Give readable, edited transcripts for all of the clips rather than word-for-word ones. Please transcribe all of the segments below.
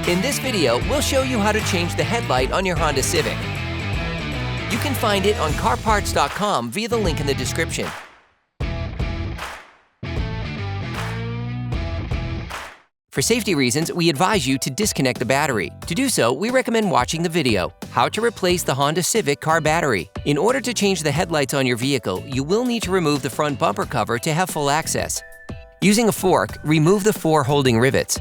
In this video, we'll show you how to change the headlight on your Honda Civic. You can find it on CarParts.com via the link in the description. For safety reasons, we advise you to disconnect the battery. To do so, we recommend watching the video, How to Replace the Honda Civic Car Battery. In order to change the headlights on your vehicle, you will need to remove the front bumper cover to have full access. Using a fork, remove the 4 holding rivets.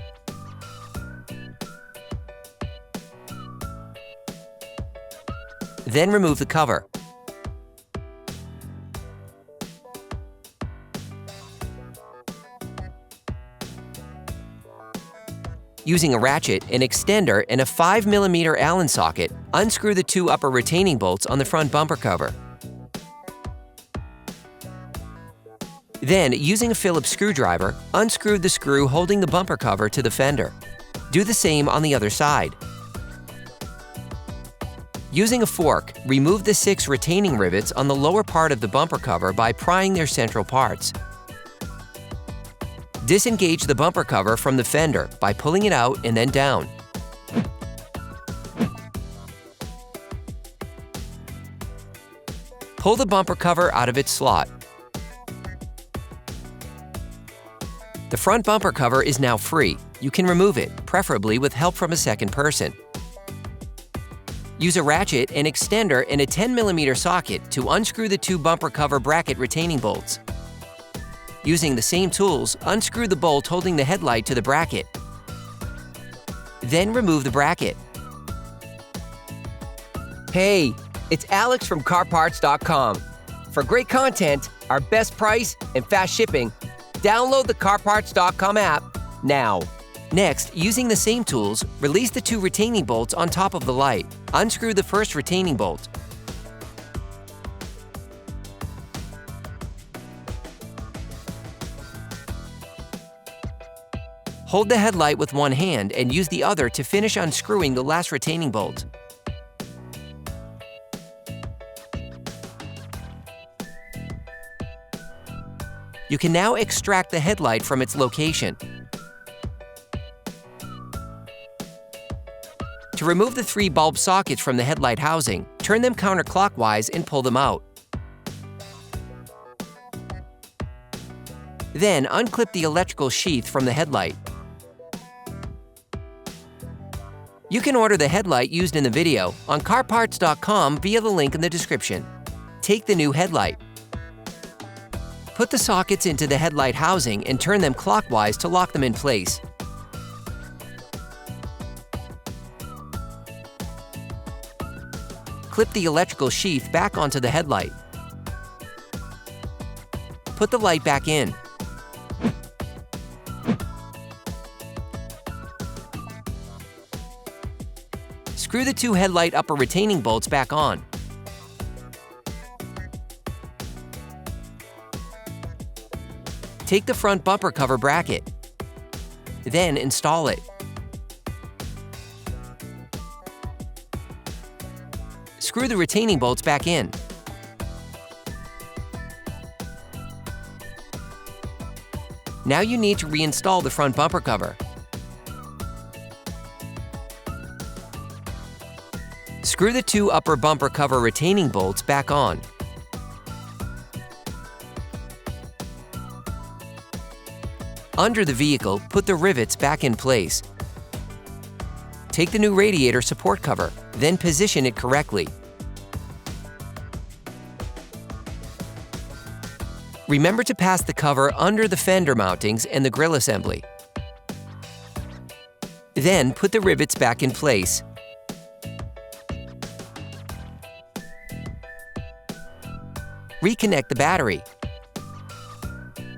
Then remove the cover. Using a ratchet, an extender, and a 5mm Allen socket, unscrew the 2 upper retaining bolts on the front bumper cover. Then, using a Phillips screwdriver, unscrew the screw holding the bumper cover to the fender. Do the same on the other side. Using a fork, remove the 6 retaining rivets on the lower part of the bumper cover by prying their central parts. Disengage the bumper cover from the fender by pulling it out and then down. Pull the bumper cover out of its slot. The front bumper cover is now free. You can remove it, preferably with help from a second person. Use a ratchet, an extender, and a 10mm socket to unscrew the 2 bumper cover bracket retaining bolts. Using the same tools, unscrew the bolt holding the headlight to the bracket. Then remove the bracket. Hey, it's Alex from CarParts.com. For great content, our best price, and fast shipping, download the CarParts.com app now. Next, using the same tools, release the 2 retaining bolts on top of the light. Unscrew the first retaining bolt. Hold the headlight with one hand and use the other to finish unscrewing the last retaining bolt. You can now extract the headlight from its location. To remove the 3 bulb sockets from the headlight housing, turn them counterclockwise and pull them out. Then unclip the electrical sheath from the headlight. You can order the headlight used in the video on CarParts.com via the link in the description. Take the new headlight. Put the sockets into the headlight housing and turn them clockwise to lock them in place. Clip the electrical sheath back onto the headlight. Put the light back in. Screw the 2 headlight upper retaining bolts back on. Take the front bumper cover bracket. Then install it. Screw the retaining bolts back in. Now you need to reinstall the front bumper cover. Screw the 2 upper bumper cover retaining bolts back on. Under the vehicle, put the rivets back in place. Take the new radiator support cover, then position it correctly. Remember to pass the cover under the fender mountings and the grille assembly. Then put the rivets back in place. Reconnect the battery.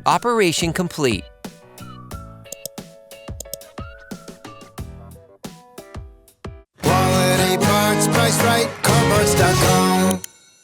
Operation complete.